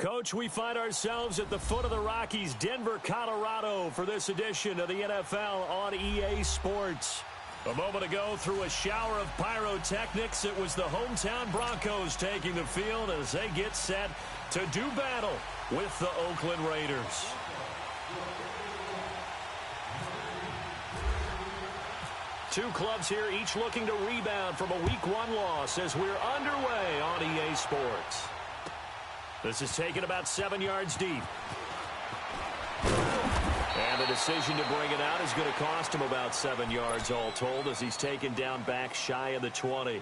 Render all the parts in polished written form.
Coach, we find ourselves at the foot of the Rockies, Denver, Colorado, for this edition of the NFL on EA Sports. A moment ago, through a shower of pyrotechnics, it was the hometown Broncos taking the field as they get set to do battle with the Oakland Raiders. Two clubs here, each looking to rebound from a Week 1 loss as we're underway on EA Sports. This is taken about 7 yards deep. And the decision to bring it out is going to cost him about 7 yards all told as he's taken down back shy of the 20.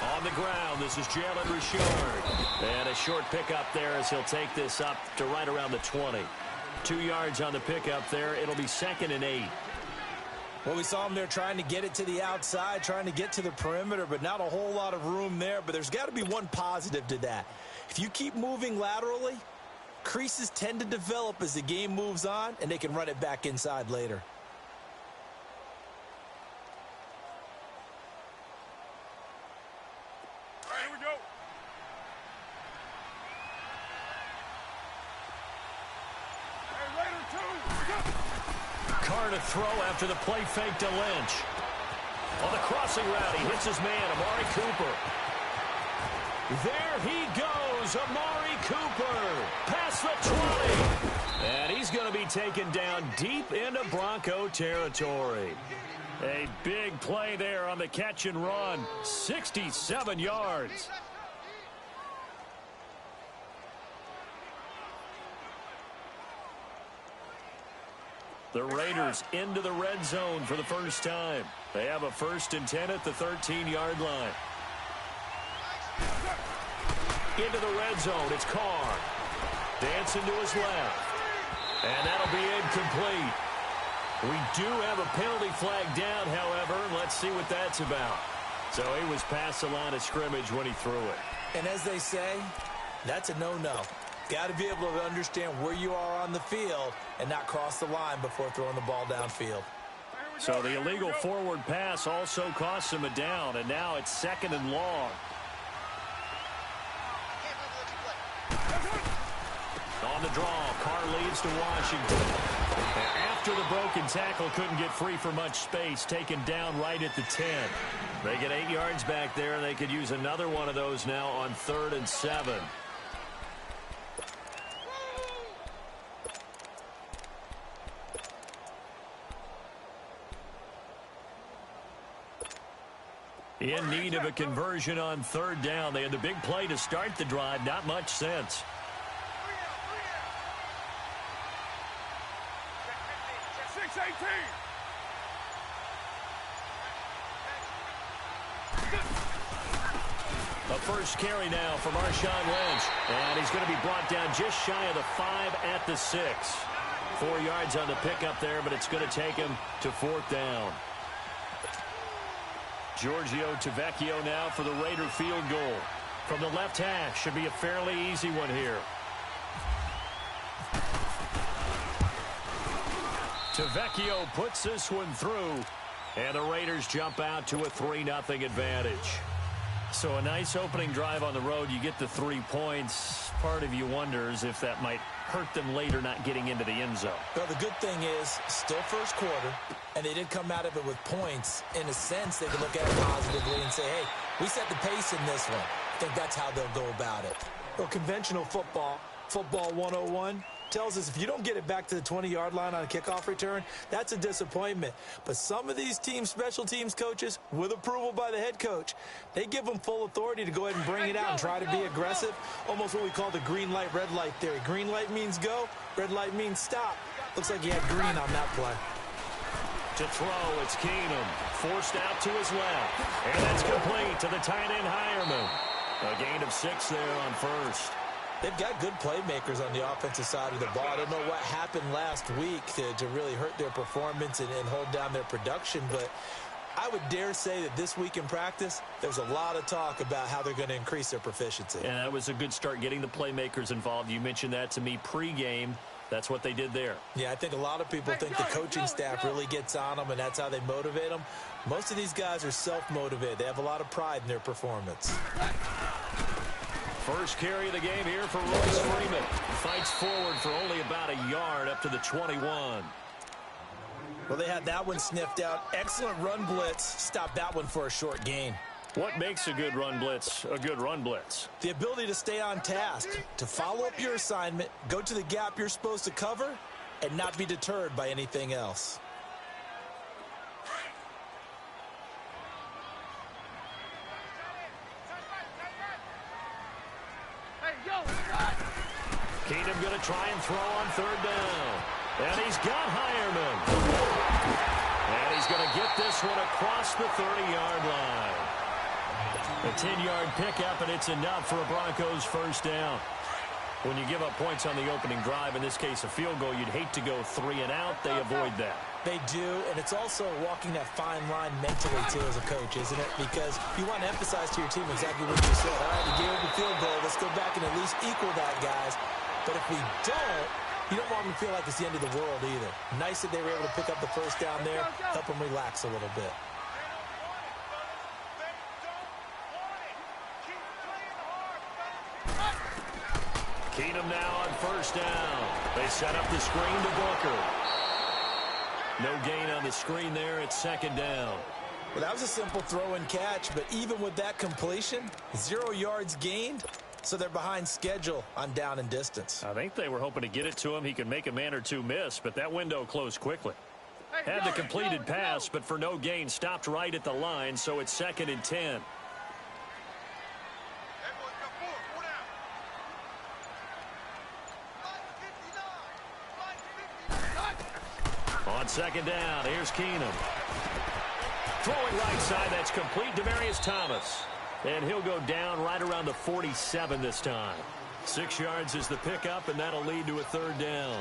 On the ground, this is Jalen Richard. And a short pickup there as he'll take this up to right around the 20. 2 yards on the pickup there. It'll be 2nd and 8. Well, we saw him there trying to get it to the outside, trying to get to the perimeter, but not a whole lot of room there. But there's got to be one positive to that. If you keep moving laterally, creases tend to develop as the game moves on, and they can run it back inside later. To throw after the play fake to Lynch. On the crossing route, he hits his man, Amari Cooper. There he goes, Amari Cooper, past the 20. And he's going to be taken down deep into Bronco territory. A big play there on the catch and run, 67 yards. The Raiders into the red zone for the first time. They have a 1st and 10 at the 13-yard line. Into the red zone, it's Carr. Dancing to his left. And that'll be incomplete. We do have a penalty flag down, however. Let's see what that's about. So he was past the line of scrimmage when he threw it. And as they say, that's a no-no. Got to be able to understand where you are on the field and not cross the line before throwing the ball downfield. So the illegal forward pass also costs him a down, and now it's 2nd and long. On the draw, Carr leads to Washington. After the broken tackle, couldn't get free for much space, taken down right at the 10. They get 8 yards back there, and they could use another one of those now on 3rd and 7. In need of a conversion on 3rd down. They had the big play to start the drive. Not much sense. A first carry now for Marshawn Lynch. And he's going to be brought down just shy of the 5 at the 6. 4 yards on the pickup there, but it's going to take him to 4th down. Giorgio Tavecchio now for the Raider field goal. From the left hash, should be a fairly easy one here. Tavecchio puts this one through, and the Raiders jump out to a 3-0 advantage. So a nice opening drive on the road. You get the 3 points. Part of you wonders if that might hurt them later not getting into the end zone. Well, the good thing is, still first quarter, and they did come out of it with points. In a sense, they can look at it positively and say, hey, we set the pace in this one. I think that's how they'll go about it. Well, conventional football 101, tells us if you don't get it back to the 20-yard line on a kickoff return, that's a disappointment. But some of these teams, special teams coaches, with approval by the head coach, they give them full authority to go ahead and bring it out and try to be aggressive, almost what we call the green light, red light theory. Green light means go, red light means stop. Looks like he had green on that play. To throw, it's Keenum. Forced out to his left. And that's complete to the tight end, Hireman. A gain of 6 there on first. They've got good playmakers on the offensive side of the ball. I don't know what happened last week to really hurt their performance and hold down their production, but I would dare say that this week in practice, there's a lot of talk about how they're going to increase their proficiency. And that was a good start getting the playmakers involved. You mentioned that to me pregame. That's what they did there. Yeah, I think a lot of people think the coaching staff really gets on them, and that's how they motivate them. Most of these guys are self-motivated. They have a lot of pride in their performance. First carry of the game here for Royce Freeman. Fights forward for only about a yard up to the 21. Well, they had that one sniffed out. Excellent run blitz. Stopped that one for a short gain. What makes a good run blitz a good run blitz? The ability to stay on task, to follow up your assignment, go to the gap you're supposed to cover, and not be deterred by anything else. Keenum going to try and throw on third down. And he's got Hireman. And he's going to get this one across the 30-yard line. A 10-yard pickup, and it's enough for a Broncos first down. When you give up points on the opening drive, in this case a field goal, you'd hate to go 3 and out. They avoid that. They do, and it's also walking that fine line mentally, too, as a coach, isn't it? Because you want to emphasize to your team exactly what you said. All right, we gave up a field goal. Let's go back and at least equal that, guys. But if we don't, you don't want them to feel like it's the end of the world either. Nice that they were able to pick up the first down there, help them relax a little bit. Keenum now on first down. They set up the screen to Booker. No gain on the screen there. It's second down. Well, that was a simple throw and catch, but even with that completion, 0 yards gained, so they're behind schedule on down and distance. I think they were hoping to get it to him. He could make a man or two miss, but that window closed quickly. Had the completed pass, but for no gain, stopped right at the line, so it's second and 10. On second down, here's Keenum. Throwing right side, that's complete. Demaryius Thomas. And he'll go down right around the 47 this time. 6 yards is the pickup, and that'll lead to a third down.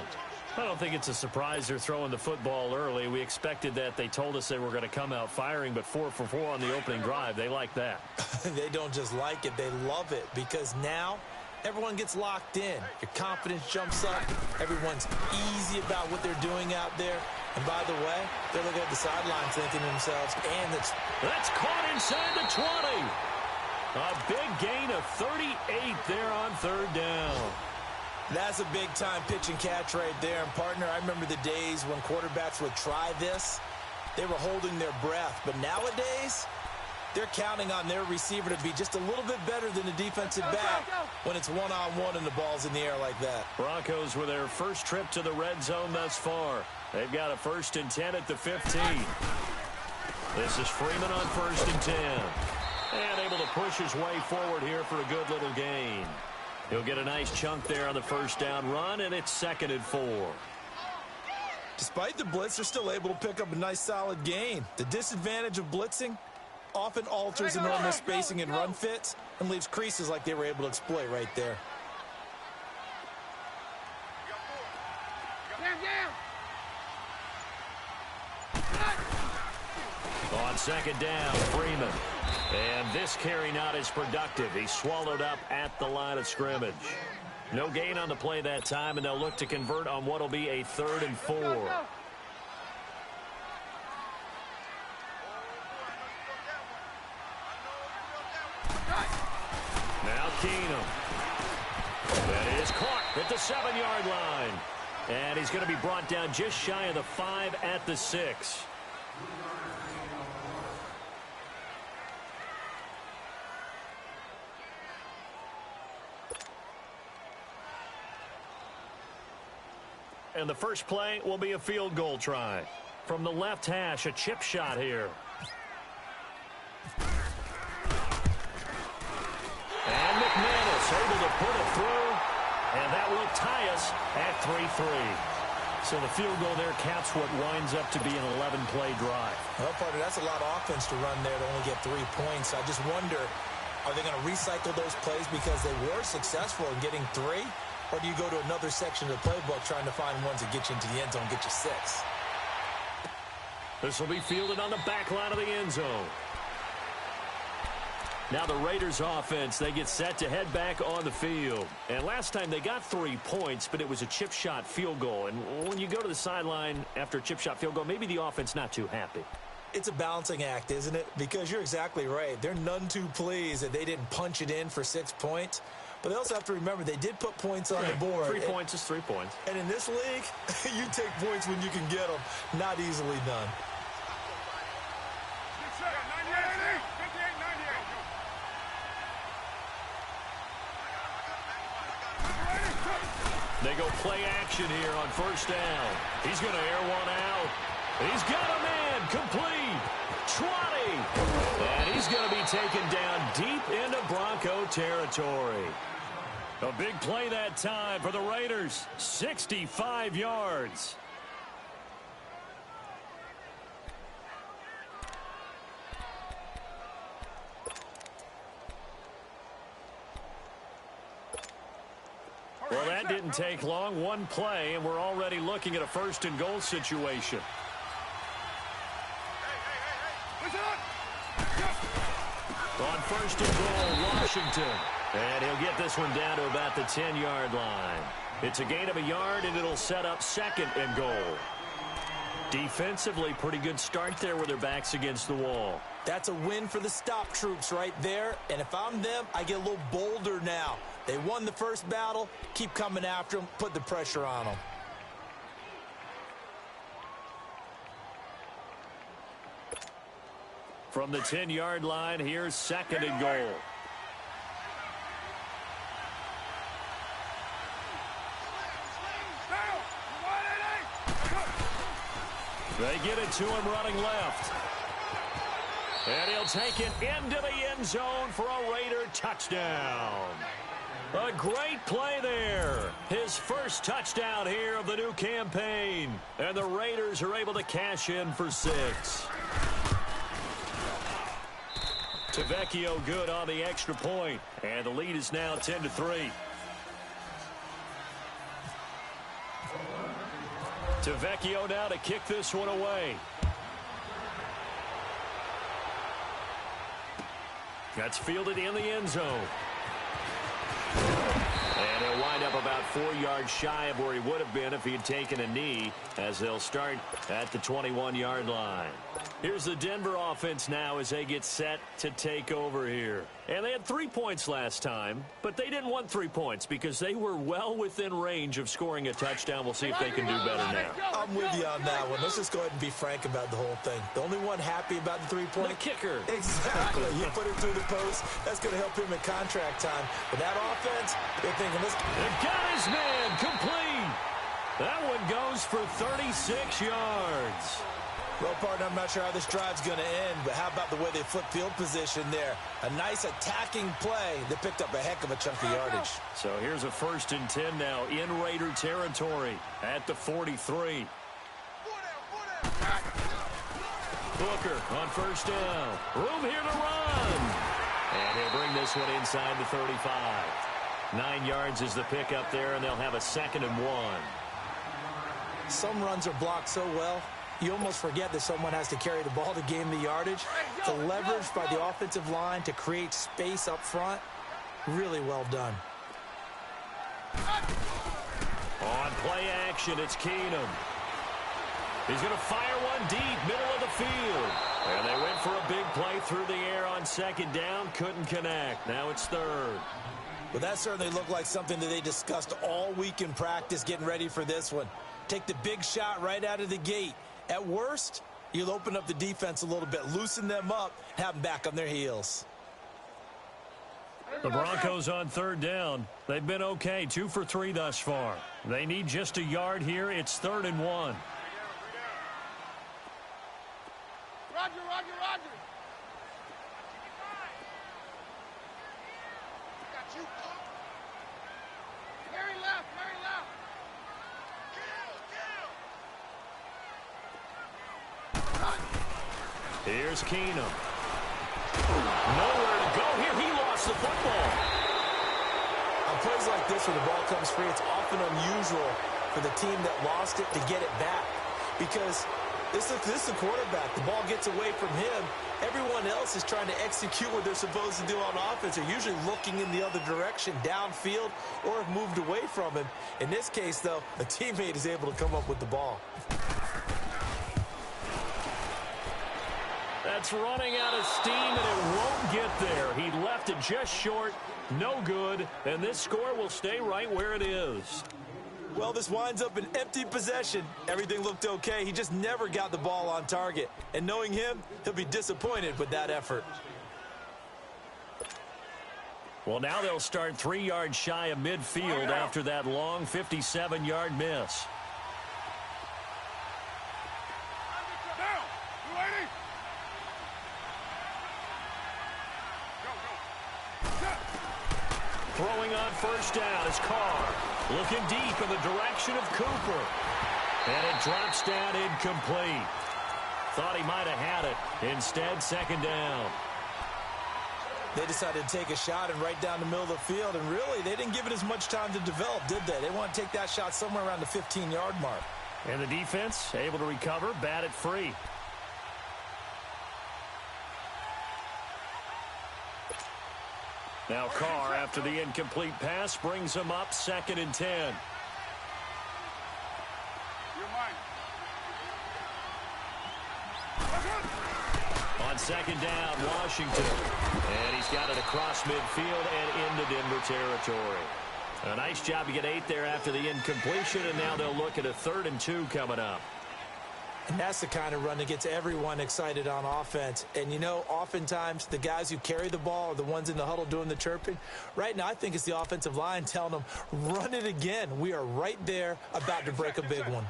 I don't think it's a surprise they're throwing the football early. We expected that. They told us they were going to come out firing, but 4 for 4 on the opening drive. They like that. They don't just like it, they love it, because now everyone gets locked in. Your confidence jumps up. Everyone's easy about what they're doing out there. And by the way, they're looking at the sidelines thinking to themselves, and that's caught inside the 20. A big gain of 38 there on third down. That's a big-time pitch and catch right there. And, partner, I remember the days when quarterbacks would try this. They were holding their breath. But nowadays, they're counting on their receiver to be just a little bit better than the defensive back when it's one-on-one and the ball's in the air like that. Broncos with their first trip to the red zone thus far. They've got a 1st and 10 at the 15. This is Freeman on 1st and 10. And able to push his way forward here for a good little gain. He'll get a nice chunk there on the first down run, and it's 2nd and 4. Despite the blitz, they're still able to pick up a nice solid gain. The disadvantage of blitzing often alters the normal spacing and run fits and leaves creases like they were able to exploit right there. On second down, Freeman. And this carry not as productive. He's swallowed up at the line of scrimmage. No gain on the play that time, and they'll look to convert on what will be a 3rd and 4. Now Keenum. That is caught at the 7-yard line. And he's going to be brought down just shy of the 5 at the 6. And the first play will be a field goal try. From the left hash, a chip shot here. And McManus able to put it through. And that will tie us at 3-3. So the field goal there caps what winds up to be an 11-play drive. Well, partner, that's a lot of offense to run there to only get 3 points. I just wonder, are they going to recycle those plays because they were successful in getting 3? Or do you go to another section of the playbook trying to find ones that get you into the end zone, get you 6? This will be fielded on the back line of the end zone. Now the Raiders offense, they get set to head back on the field. And last time they got 3 points, but it was a chip shot field goal. And when you go to the sideline after a chip shot field goal, maybe the offense not too happy. It's a balancing act, isn't it? Because you're exactly right. They're none too pleased that they didn't punch it in for 6 points. But they also have to remember they did put points on the board. 3 points is 3 points. And in this league, you take points when you can get them. Not easily done. They go play action here on first down. He's going to air one out. He's got a man complete. 20. And he's going to be taken down deep into Bronco territory. A big play that time for the Raiders. 65 yards. Well, that didn't take long. One play, and we're already looking at a first-and-goal situation. On first and goal, Washington. And he'll get this one down to about the 10-yard line. It's a gain of a yard, and it'll set up second and goal. Defensively, pretty good start there with their backs against the wall. That's a win for the stop troops right there. And if I'm them, I get a little bolder now. They won the first battle. Keep coming after them. Put the pressure on them. From the 10-yard line, here's second and goal. They get it to him running left. And he'll take it into the end zone for a Raider touchdown. A great play there. His first touchdown here of the new campaign. And the Raiders are able to cash in for 6. Tavecchio good on the extra point. And the lead is now 10-3. Tavecchio now to kick this one away. That's fielded in the end zone. And he'll wind up about 4 yards shy of where he would have been if he had taken a knee, as they'll start at the 21-yard line. Here's the Denver offense now as they get set to take over here. And they had 3 points last time, but they didn't want 3 points because they were well within range of scoring a touchdown. We'll see if they can do better now. I'm with you on that one. Let's just go ahead and be frank about the whole thing. The only one happy about the 3-point? The kicker. Exactly. You put it through the post. That's going to help him in contract time. But that offense, they're thinking, let's... They've got his man complete. That one goes for 36 yards. Well, partner, I'm not sure how this drive's going to end, but how about the way they flip field position there? A nice attacking play that picked up a heck of a chunk of yardage. So here's a 1st and 10 now in Raider territory at the 43. Booker on first down. Room here to run. And he'll bring this one inside the 35. 9 yards is the pickup there, and they'll have a 2nd and 1. Some runs are blocked so well, you almost forget that someone has to carry the ball to gain the yardage. The leverage by the offensive line to create space up front, really well done. On play action, it's Keenum. He's going to fire one deep, middle of the field. And they went for a big play through the air on 2nd down, couldn't connect. Now it's 3rd. But that certainly looked like something that they discussed all week in practice getting ready for this one. Take the big shot right out of the gate. At worst, you'll open up the defense a little bit, loosen them up, have them back on their heels. The Broncos on 3rd down. They've been okay, 2 for 3 thus far. They need just a yard here. It's 3rd and 1. Roger. Got you. Very left. Here's Keenum. Nowhere to go here. He lost the football. On plays like this where the ball comes free, it's often unusual for the team that lost it to get it back. Because this is the quarterback. The ball gets away from him. Everyone else is trying to execute what they're supposed to do on offense. They're usually looking in the other direction, downfield, or have moved away from him. In this case, though, a teammate is able to come up with the ball. That's running out of steam, and it won't get there. He left it just short, no good, and this score will stay right where it is. Well, this winds up an empty possession. Everything looked okay. He just never got the ball on target. And knowing him, he'll be disappointed with that effort. Well, now they'll start 3 yards shy of midfield after that long 57-yard miss. Throwing on first down is Carr. Looking deep in the direction of Cooper. And it drops down incomplete. Thought he might have had it. Instead, second down. They decided to take a shot and right down the middle of the field. And really, they didn't give it as much time to develop, did they? They want to take that shot somewhere around the 15-yard mark. And the defense able to recover, bat it free. Now Carr, after the incomplete pass, brings him up 2nd and 10. On second down, Washington. And he's got it across midfield and into Denver territory. A nice job to get 8 there after the incompletion, and now they'll look at a 3rd and 2 coming up. And that's the kind of run that gets everyone excited on offense. And, you know, oftentimes the guys who carry the ball are the ones in the huddle doing the chirping. Right now, I think it's the offensive line telling them, run it again. We are right there about to break a big one.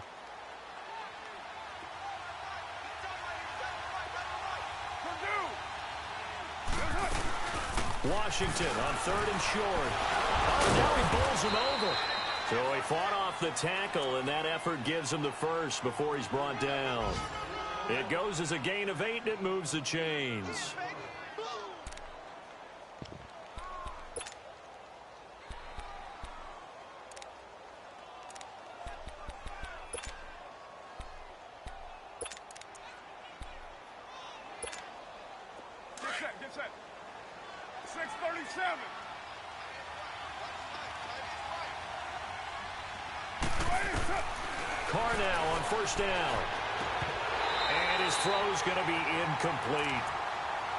Washington on 3rd and short. Oh, now he bowls him over. So he fought off the tackle, and that effort gives him the first before he's brought down. It goes as a gain of 8, and it moves the chains. Get set. 637. Carr now on first down. And his throw's going to be incomplete.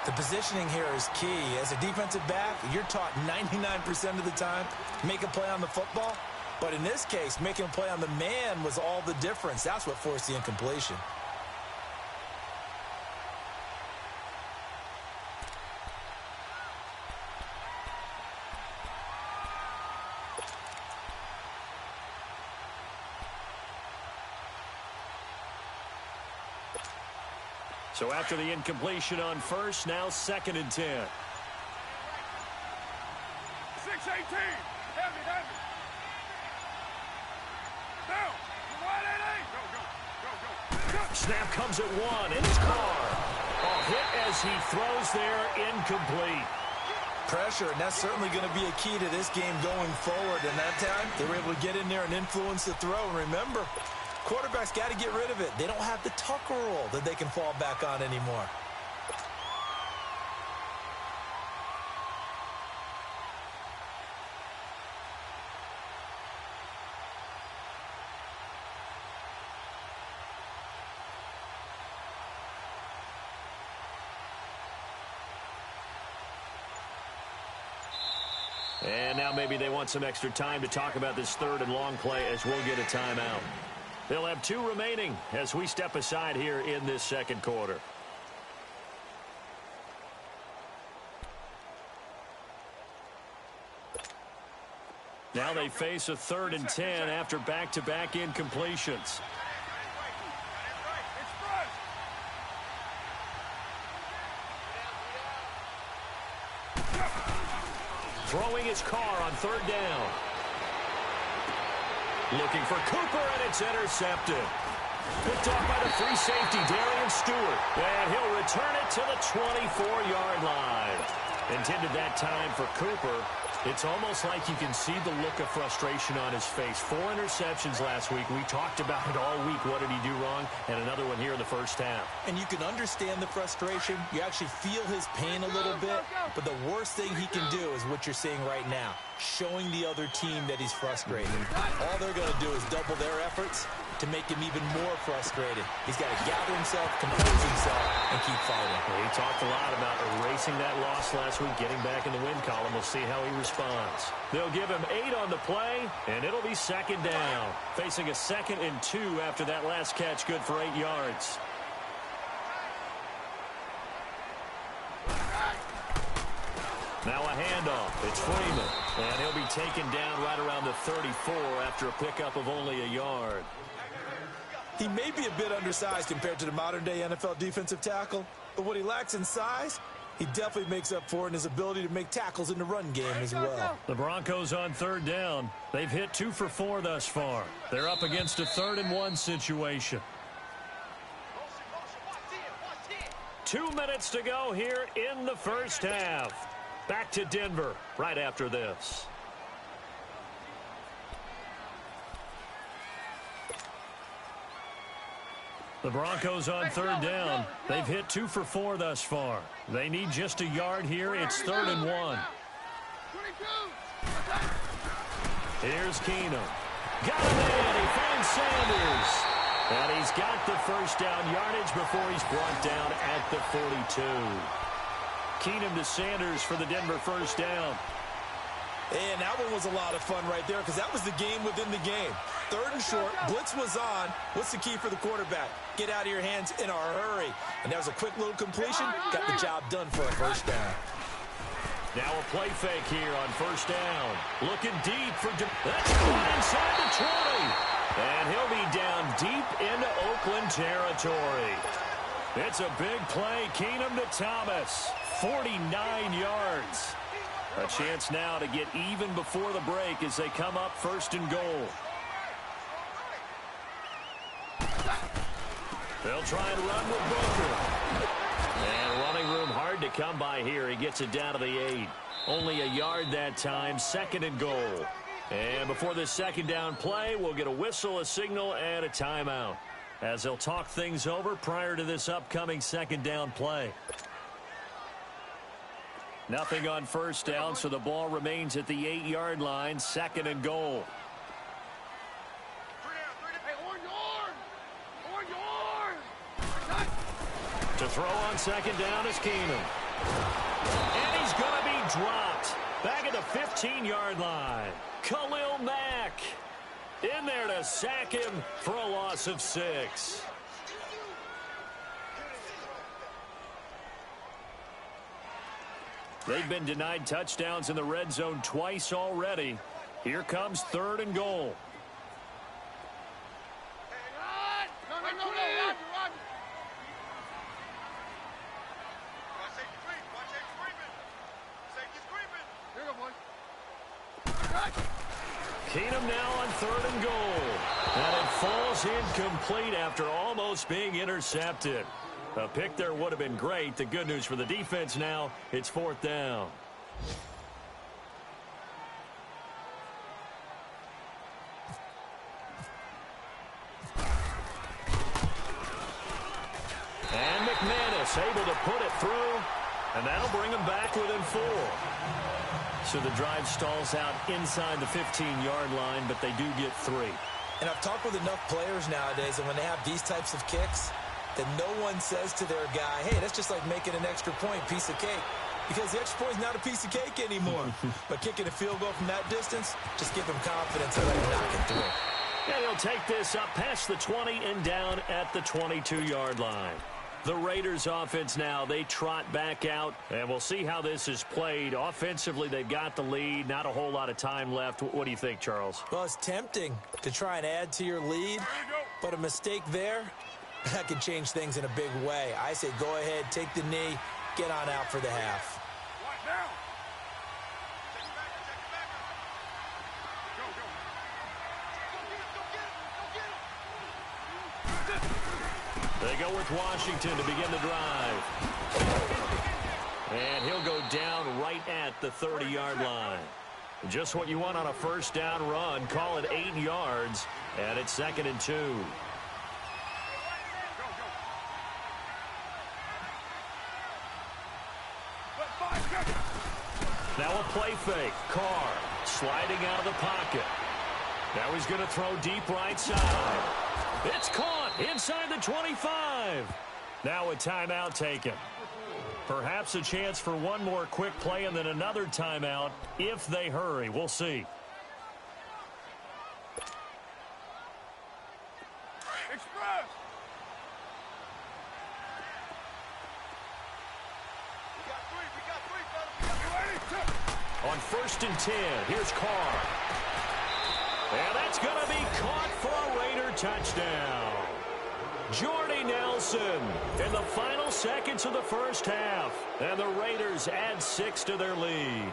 The positioning here is key. As a defensive back, you're taught 99% of the time, make a play on the football. But in this case, making a play on the man was all the difference. That's what forced the incompletion. So after the incompletion on first, now 2nd and 10. 618. Heavy. Down. 188. Go. Snap comes at 1, and it's Carr. Hit as he throws there, incomplete. Pressure, and that's certainly going to be a key to this game going forward. And that time, they were able to get in there and influence the throw. And remember, quarterbacks got to get rid of it. They don't have the Tucker rule that they can fall back on anymore. And now maybe they want some extra time to talk about this 3rd and long play as we'll get a timeout. They'll have 2 remaining as we step aside here in this 2nd quarter. Now they face a 3rd and 10 after back-to-back incompletions. Throwing his Carr on 3rd down. Looking for Cooper, and it's intercepted. Picked off by the free safety, Darian Stewart. And he'll return it to the 24-yard line. Intended that time for Cooper. It's almost like you can see the look of frustration on his face. 4 interceptions last week. We talked about it all week. What did he do wrong? And another one here in the first half. And you can understand the frustration. You actually feel his pain a little bit. But the worst thing he can do is what you're seeing right now, showing the other team that he's frustrated. All they're going to do is double their efforts to make him even more frustrated. He's got to gather himself, compose himself, and keep fighting. Well, he talked a lot about erasing that loss last week, getting back in the win column. We'll see how he responds. They'll give him 8 on the play, and it'll be second down. Facing a 2nd and 2 after that last catch, good for 8 yards. Now a handoff. It's Freeman. And he'll be taken down right around the 34 after a pickup of only a yard. He may be a bit undersized compared to the modern-day NFL defensive tackle, but what he lacks in size, he definitely makes up for in his ability to make tackles in the run game as well. The Broncos on 3rd down. They've hit 2 for 4 thus far. They're up against a 3rd and 1 situation. 2 minutes to go here in the first half. Back to Denver right after this. The Broncos on 3rd down. They've hit 2 for 4 thus far. They need just a yard here. It's 3rd and 1. Here's Keenum. Got him in. He finds Sanders. And he's got the first down yardage before he's brought down at the 42. Keenum to Sanders for the Denver first down. And that one was a lot of fun right there because that was the game within the game. 3rd and short, blitz was on. What's the key for the quarterback? Get out of your hands in a hurry. And that was a quick little completion. Got the job done for a first down. Now a play fake here on first down. Looking deep for... That's caught inside the 20. And he'll be down deep into Oakland territory. It's a big play. Keenum to Thomas. 49 yards. A chance now to get even before the break as they come up 1st and goal. They'll try and run with Booker. And running room hard to come by here. He gets it down to the 8. Only a yard that time. 2nd and goal. And before this 2nd down play, we'll get a whistle, a signal, and a timeout, as they'll talk things over prior to this upcoming 2nd down play. Nothing on first down, so the ball remains at the 8-yard line. 2nd and goal. To throw on 2nd down is Keenum. And he's going to be dropped. Back at the 15-yard line. Khalil Mack in there to sack him for a loss of 6. They've been denied touchdowns in the red zone twice already. Here comes 3rd and goal. Keenum now on 3rd and goal. And it falls incomplete after almost being intercepted. A pick there would have been great. The good news for the defense now, it's 4th down. And McManus able to put it through, and that'll bring him back within 4. So the drive stalls out inside the 15-yard line, but they do get 3. And I've talked with enough players nowadays, and when they have these types of kicks, that no one says to their guy, hey, that's just like making an extra point, piece of cake. Because the extra point is not a piece of cake anymore. But kicking a field goal from that distance, just give them confidence and let them knock it through. And he'll take this up past the 20 and down at the 22-yard line. The Raiders offense now, they trot back out, and we'll see how this is played. Offensively, they've got the lead, not a whole lot of time left. What do you think, Charles? Well, it's tempting to try and add to your lead, but a mistake there, that could change things in a big way. I say go ahead, take the knee, get on out for the half. They go with Washington to begin the drive. And he'll go down right at the 30-yard line. Just what you want on a first down run. Call it 8 yards, and it's 2nd and 2. Now a play fake. Carr sliding out of the pocket. Now he's going to throw deep right side. It's caught inside the 25. Now a timeout taken. Perhaps a chance for one more quick play and then another timeout if they hurry. We'll see. Express. On 1st and 10, here's Carr. And that's going to be caught for a Raider touchdown. Jordy Nelson in the final seconds of the first half. And the Raiders add 6 to their lead.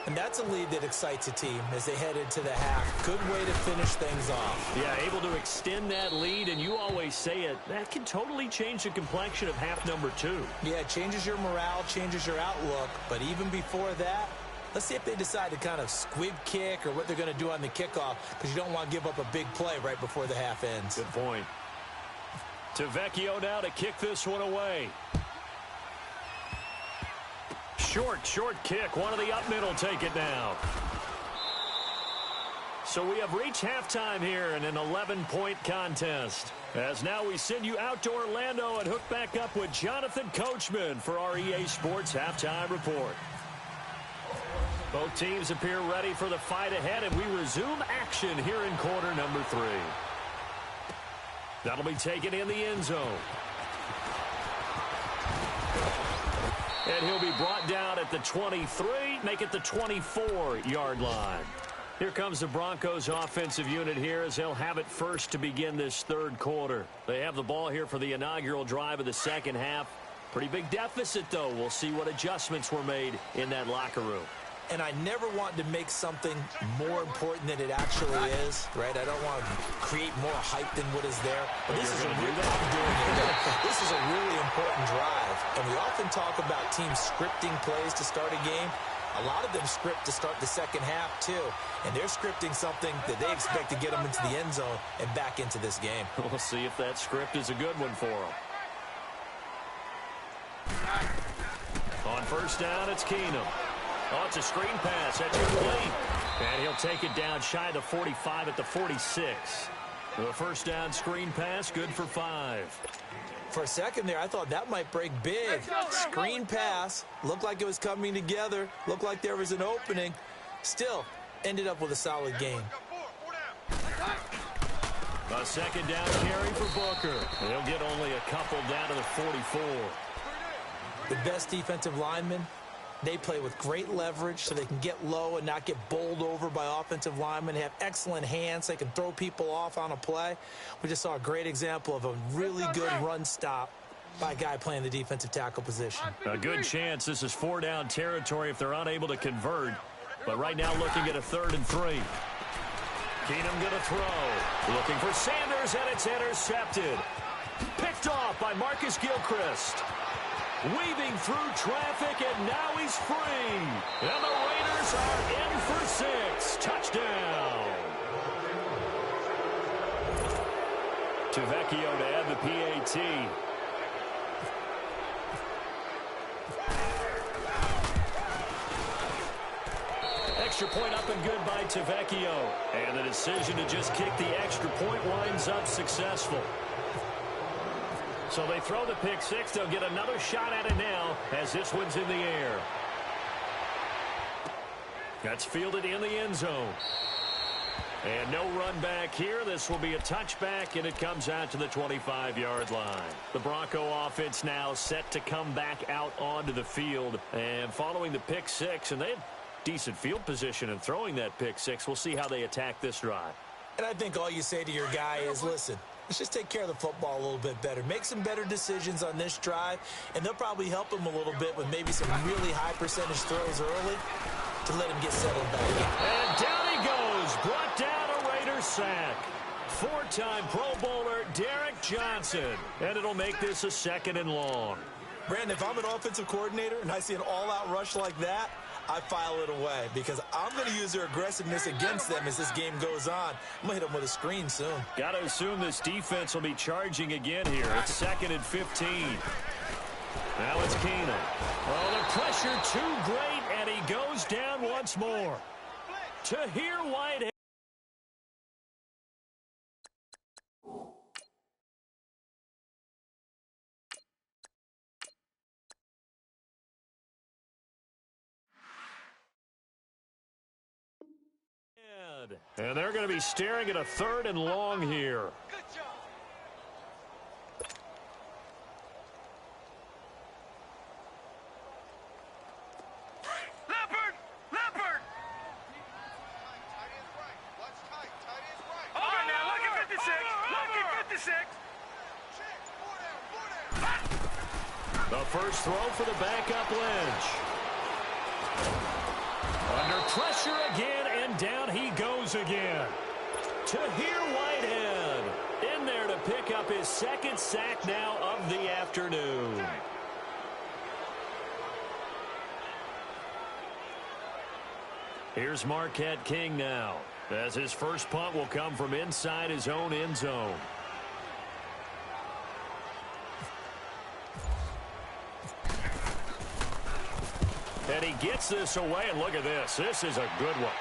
And that's a lead that excites a team as they head into the half. Good way to finish things off. Yeah, able to extend that lead, and you always say it, that can totally change the complexion of half number 2. Yeah, it changes your morale, changes your outlook. But even before that, let's see if they decide to kind of squib kick or what they're going to do on the kickoff, because you don't want to give up a big play right before the half ends. Good point. Tavecchio now to kick this one away. Short kick. One of the up middle take it now. So we have reached halftime here in an 11-point contest. As now we send you out to Orlando and hook back up with Jonathan Coachman for our EA Sports Halftime Report. Both teams appear ready for the fight ahead, and we resume action here in quarter number 3. That'll be taken in the end zone. And he'll be brought down at the 23, make it the 24-yard line. Here comes the Broncos offensive unit here as they'll have it first to begin this third quarter. They have the ball here for the inaugural drive of the second half. Pretty big deficit, though. We'll see what adjustments were made in that locker room. And I never want to make something more important than it actually is, right? I don't want to create more hype than what is there. But this is a really important drive. And we often talk about teams scripting plays to start a game. A lot of them script to start the second half, too. And they're scripting something that they expect to get them into the end zone and back into this game. We'll see if that script is a good one for them. On first down, it's Keenum. Oh, it's a screen pass. That's complete. And he'll take it down shy of the 45 at the 46. The first down screen pass, good for 5. For a second there, I thought that might break big. Screen pass. Looked like it was coming together. Looked like there was an opening. Still, ended up with a solid game. A second down carry for Booker. He'll get only a couple down to the 44. The best defensive linemen, they play with great leverage so they can get low and not get bowled over by offensive linemen. They have excellent hands. They can throw people off on a play. We just saw a great example of a really good run stop by a guy playing the defensive tackle position. A good chance this is 4-down territory if they're unable to convert. But right now looking at a 3rd and 3. Keenum going to throw. Looking for Sanders, and it's intercepted. Picked off by Marcus Gilchrist. Weaving through traffic, and now he's free. And the Raiders are in for 6. Touchdown. Tavecchio to add the PAT. Extra point up and good by Tavecchio. And the decision to just kick the extra point winds up successful. So they throw the pick 6. They'll get another shot at it now as this one's in the air. That's fielded in the end zone. And no run back here. This will be a touchback, and it comes out to the 25-yard line. The Bronco offense now set to come back out onto the field. And following the pick 6, and they have decent field position in throwing that pick 6. We'll see how they attack this drive. And I think all you say to your guy is, listen, let's just take care of the football a little bit better. Make some better decisions on this drive, and they'll probably help him a little bit with maybe some really high percentage throws early to let him get settled back in. And down he goes. Brought down a Raider sack. Four-time Pro Bowler Derek Johnson. And it'll make this a 2nd and long. Brandon, if I'm an offensive coordinator and I see an all-out rush like that, I file it away because I'm going to use their aggressiveness against them as this game goes on. I'm going to hit them with a screen soon. Got to assume this defense will be charging again here. It's 2nd and 15. Now it's Keenan. Oh, the pressure too great, and he goes down once more. To here, Whitehead. And they're going to be staring at a 3rd and long here. Good job. Leopard! Leopard! Tight end's right. Watch tight. Tight end's right. All right, now, look at 56. Look at 56. Check. 4 down. 4 down. The first throw for the backup Lynch. Under pressure again, and down he goes again. To here, Whitehead. In there to pick up his 2nd sack now of the afternoon. Here's Marquette King now, as his first punt will come from inside his own end zone. And he gets this away, and look at this. This is a good one.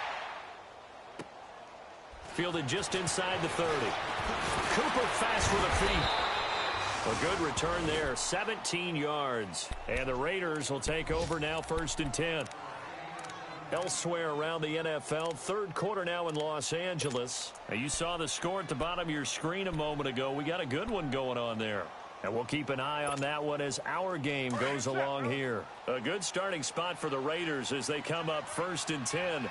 Fielded just inside the 30. Cooper fast with the feet. A good return there, 17 yards. And the Raiders will take over now, 1st and 10. Elsewhere around the NFL, 3rd quarter now in Los Angeles. Now, you saw the score at the bottom of your screen a moment ago. We got a good one going on there. And we'll keep an eye on that one as our game goes along here. A good starting spot for the Raiders as they come up 1st and 10.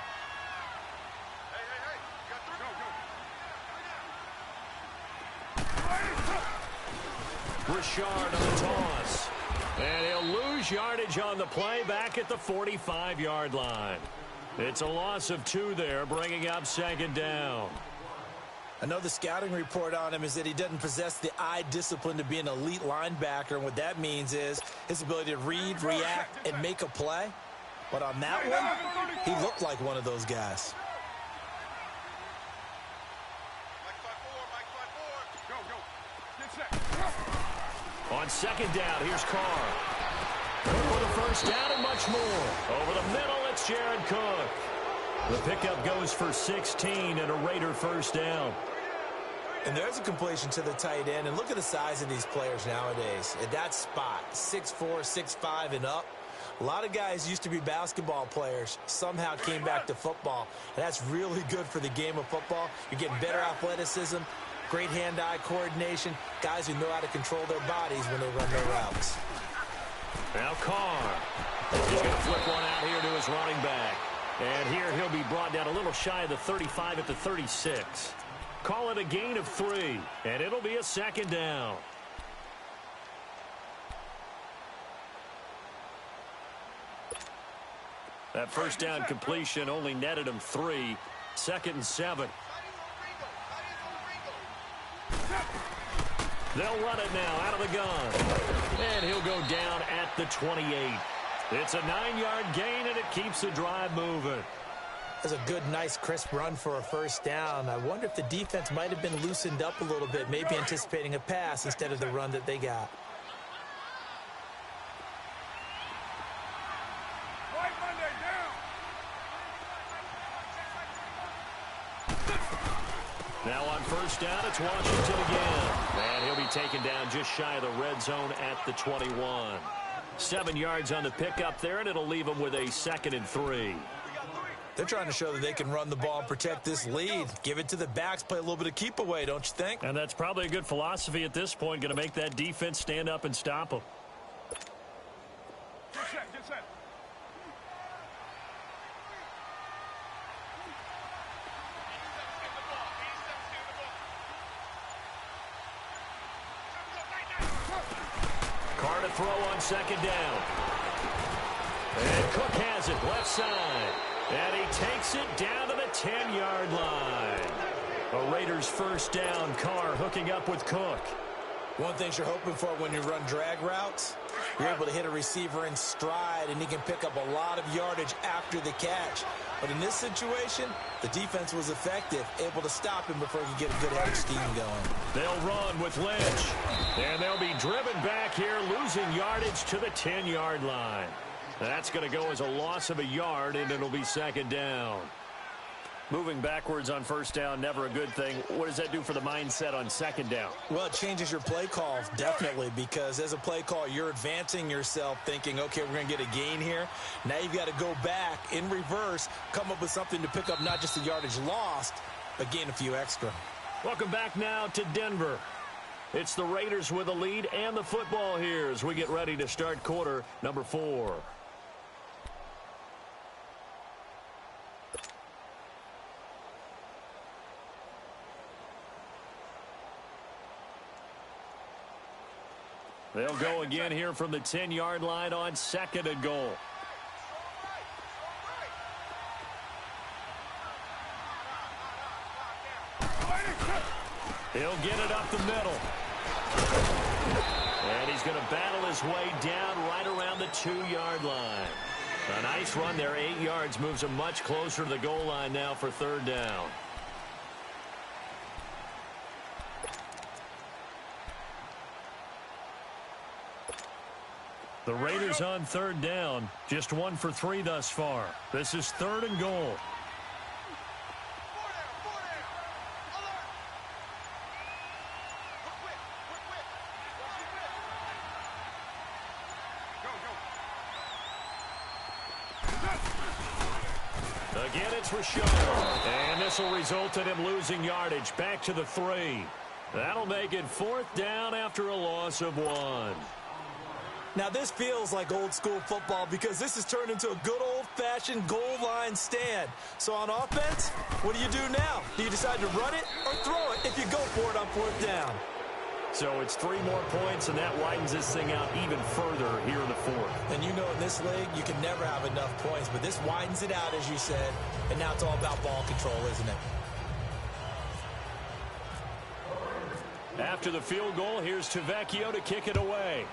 Richard on the toss. And he'll lose yardage on the play back at the 45-yard line. It's a loss of 2 there, bringing up 2nd down. I know the scouting report on him is that he doesn't possess the eye discipline to be an elite linebacker. And what that means is his ability to read, react, and make a play. But on that one, he looked like one of those guys. On 2nd down, here's Carr. Cook with a first down and much more. Over the middle, it's Jared Cook. The pickup goes for 16 and a Raider first down. And there's a completion to the tight end. And look at the size of these players nowadays. At that spot, 6'4", 6'5", and up. A lot of guys used to be basketball players, somehow came back to football. And that's really good for the game of football. You're getting better athleticism, great hand-eye coordination, guys who know how to control their bodies when they run their routes. Now Carr. He's going to flip one out here to his running back. And here he'll be brought down a little shy of the 35 at the 36. Call it a gain of 3, and it'll be a 2nd down. That first down completion only netted him 3. 2nd and 7. They'll run it now out of the gun. And he'll go down at the 28. It's a 9-yard gain, and it keeps the drive moving. That's a good, nice, crisp run for a first down. I wonder if the defense might have been loosened up a little bit, maybe anticipating a pass instead of the run that they got. Now on first down, it's Washington again. And he'll be taken down just shy of the red zone at the 21. 7 yards on the pickup there, and it'll leave him with a 2nd and 3. They're trying to show that they can run the ball and protect this lead. Give it to the backs, play a little bit of keep away, don't you think? And that's probably a good philosophy at this point, going to make that defense stand up and stop them. Get set, get set. Carr to throw on 2nd down. And Cook has it left side. And he takes it down to the 10-yard line. A Raiders first down. Carr hooking up with Cook. One thing you're hoping for when you run drag routes, you're able to hit a receiver in stride, and he can pick up a lot of yardage after the catch. But in this situation, the defense was effective, able to stop him before he could get a good head of steam going. They'll run with Lynch, and they'll be driven back here, losing yardage to the 10-yard line. That's going to go as a loss of a yard, and it'll be second down. Moving backwards on first down, never a good thing. What does that do for the mindset on second down? Well, it changes your play call, definitely, because as a play call, you're advancing yourself thinking, okay, we're going to get a gain here. Now you've got to go back in reverse, come up with something to pick up not just the yardage lost, but gain a few extra. Welcome back now to Denver. It's the Raiders with the lead and the football here as we get ready to start quarter number 4. They'll go again here from the 10-yard line on second and goal. He'll get it up the middle. And he's going to battle his way down right around the 2-yard line. A nice run there, 8 yards, moves him much closer to the goal line now for third down. The Raiders on third down, just 1 for 3 thus far. This is third and goal. Again, it's Rashad. And this will result in him losing yardage back to the 3. That'll make it fourth down after a loss of 1. Now, this feels like old-school football because this has turned into a good old-fashioned goal line stand. So on offense, what do you do now? Do you decide to run it or throw it if you go for it on fourth down? So it's 3 more points, and that widens this thing out even further here in the fourth. And you know in this league, you can never have enough points, but this widens it out, as you said, and now it's all about ball control, isn't it? After the field goal, here's Tavecchio to kick it away.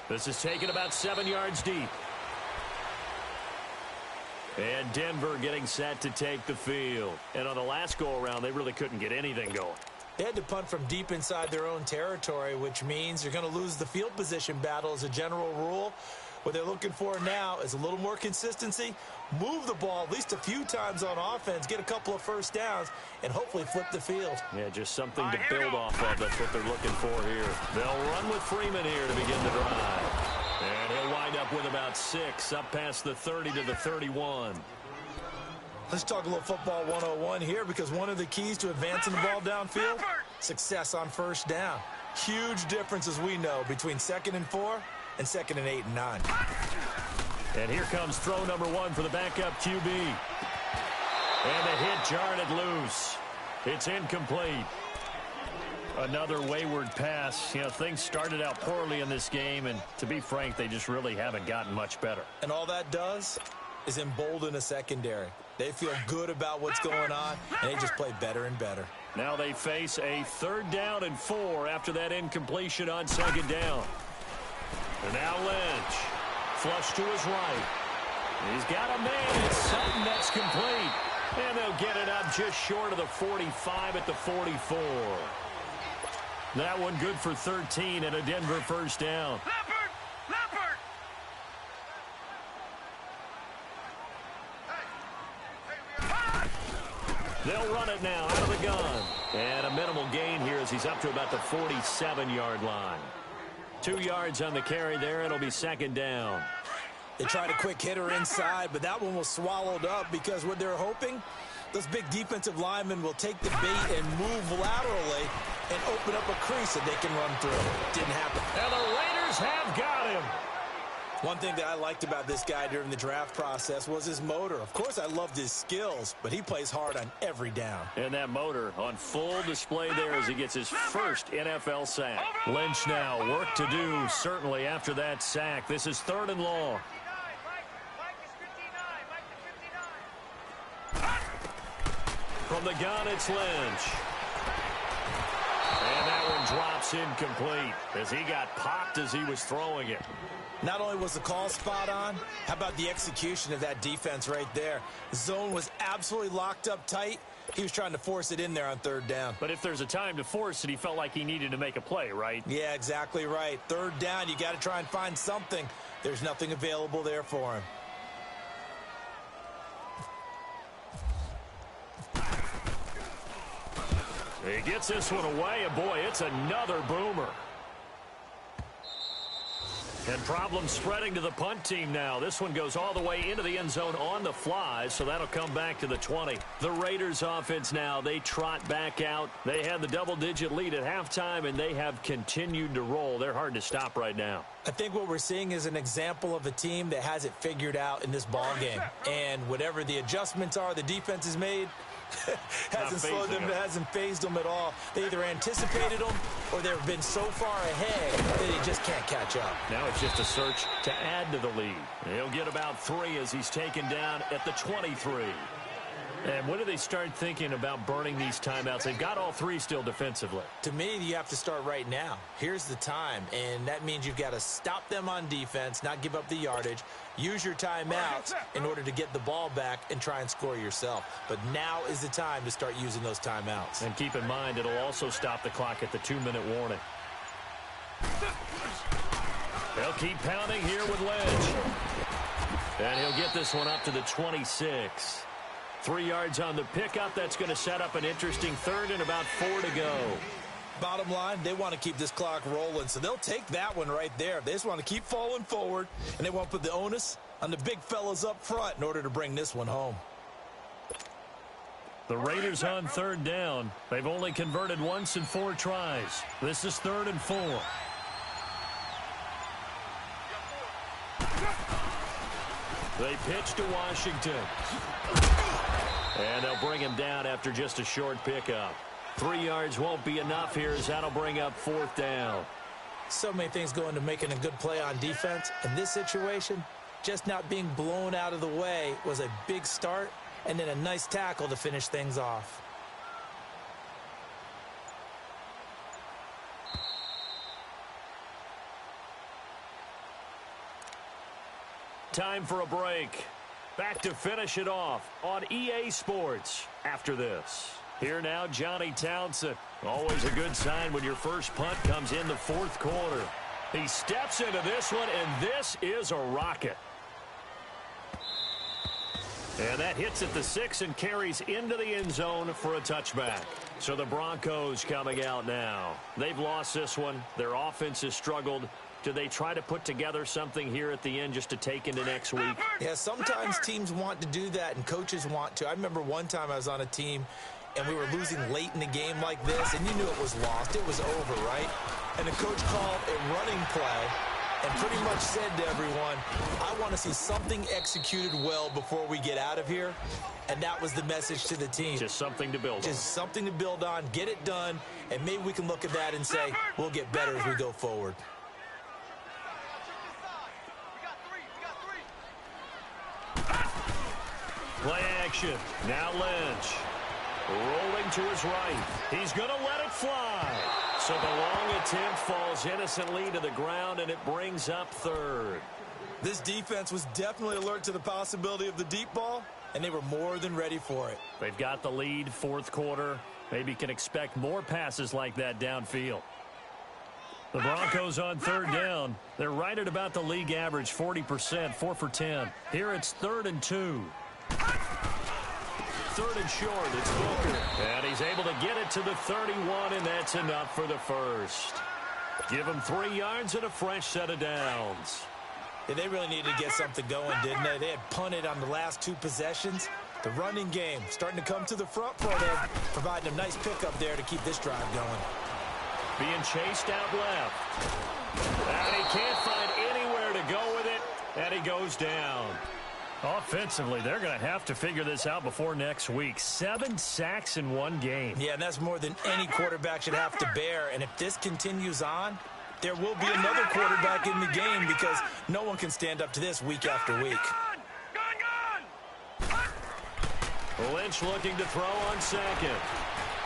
This is taken about 7 yards deep. And Denver getting set to take the field. And on the last go-around, they really couldn't get anything going. They had to punt from deep inside their own territory, which means you're going to lose the field position battle as a general rule. What they're looking for now is a little more consistency, move the ball at least a few times on offense, get a couple of first downs, and hopefully flip the field. Yeah, just something to build off of. That's what they're looking for here. They'll run with Freeman here to begin the drive. And he'll wind up with about 6, up past the 30 to the 31. Let's talk a little football 101 here, because one of the keys to advancing the ball downfield, success on first down. Huge difference, as we know, between 2nd and 4 and 2nd and 8 and 9. And here comes throw number 1 for the backup QB. And the hit jarred it loose. It's incomplete. Another wayward pass. You know, things started out poorly in this game, and to be frank, they just really haven't gotten much better. And all that does is embolden a secondary. They feel good about what's going on, and they just play better and better. Now they face a 3rd down and 4 after that incompletion on 2nd down. And now Lynch, flush to his right. He's got a man. It's Sutton that's complete. And they'll get it up just short of the 45 at the 44. That one good for 13 and a Denver first down. Leopard! They'll run it now out of the gun. And a minimal gain here as he's up to about the 47-yard line. 2 yards on the carry there. It'll be 2nd down. They tried a quick hitter inside, but that one was swallowed up because what they're hoping, those big defensive linemen will take the bait and move laterally and open up a crease that they can run through. Didn't happen. And the Raiders have got him. One thing that I liked about this guy during the draft process was his motor. Of course, I loved his skills, but he plays hard on every down. And that motor on full display there as he gets his first NFL sack. Lynch now, work to do, certainly after that sack. This is 3rd and long. From the gun, it's Lynch. And that one drops incomplete as he got popped as he was throwing it. Not only was the call spot on, how about the execution of that defense right there? The zone was absolutely locked up tight. He was trying to force it in there on third down. But if there's a time to force it, he felt like he needed to make a play, right? Yeah, exactly right. Third down, you got to try and find something. There's nothing available there for him. He gets this one away, and boy, it's another boomer. And problems spreading to the punt team now. This one goes all the way into the end zone on the fly, so that'll come back to the 20. The Raiders offense now, they trot back out. They had the double-digit lead at halftime, and they have continued to roll. They're hard to stop right now. I think what we're seeing is an example of a team that has it figured out in this ball game. And whatever the adjustments are the defense has made, hasn't slowed them, hasn't phased them at all. They either anticipated them or they've been so far ahead that they just can't catch up. Now it's just a search to add to the lead. He'll get about 3 as he's taken down at the 23. And when do they start thinking about burning these timeouts? They've got all 3 still defensively. To me, you have to start right now. Here's the time, and that means you've got to stop them on defense, not give up the yardage, use your timeouts in order to get the ball back and try and score yourself. But now is the time to start using those timeouts. And keep in mind, it'll also stop the clock at the 2-minute warning. They'll keep pounding here with Lynch. And he'll get this one up to the 26. 3 yards on the pickup. That's going to set up an interesting third and about 4 to go. Bottom line, they want to keep this clock rolling, so they'll take that one right there. They just want to keep falling forward, and they want to put the onus on the big fellas up front in order to bring this one home. The Raiders on third down. They've only converted once in 4 tries. This is 3rd and 4. They pitch to Washington. And they'll bring him down after just a short pickup. 3 yards won't be enough here as that'll bring up 4th down. So many things go into making a good play on defense. In this situation, just not being blown out of the way was a big start, and then a nice tackle to finish things off. Time for a break. Back to finish it off on EA Sports after this. Here now, Johnny Townsend. Always a good sign when your first punt comes in the 4th quarter. He steps into this one, and this is a rocket. And that hits at the 6 and carries into the end zone for a touchback. So the Broncos coming out now. They've lost this one. Their offense has struggled. Do they try to put together something here at the end just to take into next week? Yeah, sometimes teams want to do that and coaches want to. I remember one time I was on a team and we were losing late in the game like this, and you knew it was lost. It was over, right? And the coach called a running play and pretty much said to everyone, I want to see something executed well before we get out of here. And that was the message to the team. Just something to build on. Just something to build on, get it done, and maybe we can look at that and say, we'll get better as we go forward. Play action. Now Lynch. Rolling to his right. He's going to let it fly. So the long attempt falls innocently to the ground, and it brings up 3rd. This defense was definitely alert to the possibility of the deep ball, and they were more than ready for it. They've got the lead, 4th quarter. Maybe can expect more passes like that downfield. The Broncos on 3rd down. They're right at about the league average, 40%, 4 for 10. Here it's 3rd and 2. 3rd and short, it's Booker. And he's able to get it to the 31, and that's enough for the first. Give him 3 yards and a fresh set of downs. Yeah, they really needed to get something going, didn't they? They had punted on the last 2 possessions. The running game starting to come to the front for them, providing a nice pickup there to keep this drive going. Being chased out left. And he can't find anywhere to go with it, and he goes down. Offensively, they're going to have to figure this out before next week. 7 sacks in 1 game. Yeah, and that's more than any quarterback should have to bear. And if this continues on, there will be another quarterback in the game because no one can stand up to this week after week. Lynch looking to throw on second.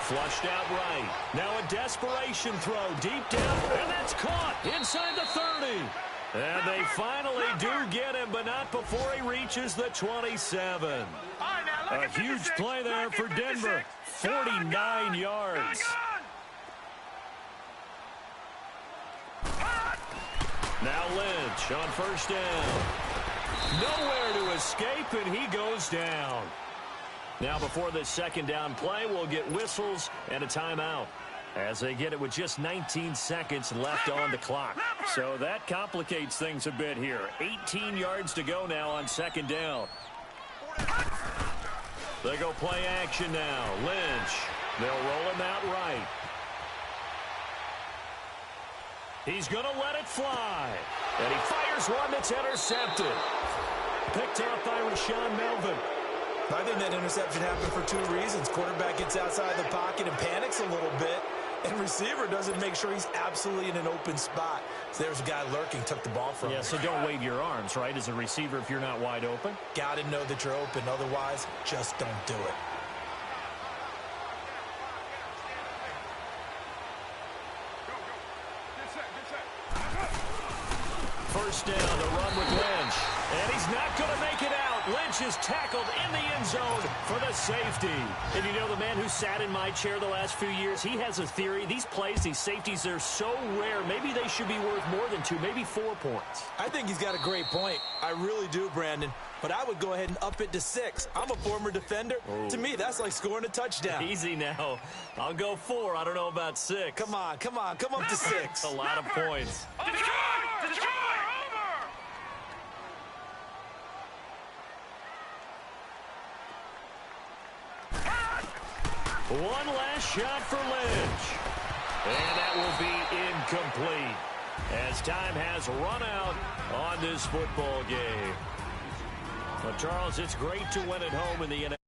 Flushed out right. Now a desperation throw deep down, and that's caught inside the 30. And they finally do get him, but not before he reaches the 27. A huge play there for Denver. 49 yards. Now Lynch on first down. Nowhere to escape, and he goes down. Now before this second down play, we'll get whistles and a timeout, as they get it with just 19 seconds left on the clock. So that complicates things a bit here. 18 yards to go now on second down. They go play action now. Lynch. They'll roll him out right. He's going to let it fly. And he fires one that's intercepted. Picked off by Rashaan Melvin. I think that interception happened for two reasons. Quarterback gets outside the pocket and panics a little bit, and receiver doesn't make sure he's absolutely in an open spot. So there's a guy lurking, took the ball from him. Yeah, so don't wave your arms, right, as a receiver if you're not wide open. Got to know that you're open. Otherwise, just don't do it. First down, the run with Lynch. And he's not going to make it out. Lynch is tackled in the end zone for the safety. And you know, the man who sat in my chair the last few years, he has a theory. These plays, these safeties, they're so rare. Maybe they should be worth more than 2, maybe 4 points. I think he's got a great point. I really do, Brandon. But I would go ahead and up it to 6. I'm a former defender. To me, that's like scoring a touchdown. Easy now. I'll go 4. I don't know about 6. Come on. Come up to 6. A lot of points. One last shot for Lynch. And that will be incomplete, as time has run out on this football game. Well, Charles, it's great to win at home in the NFL.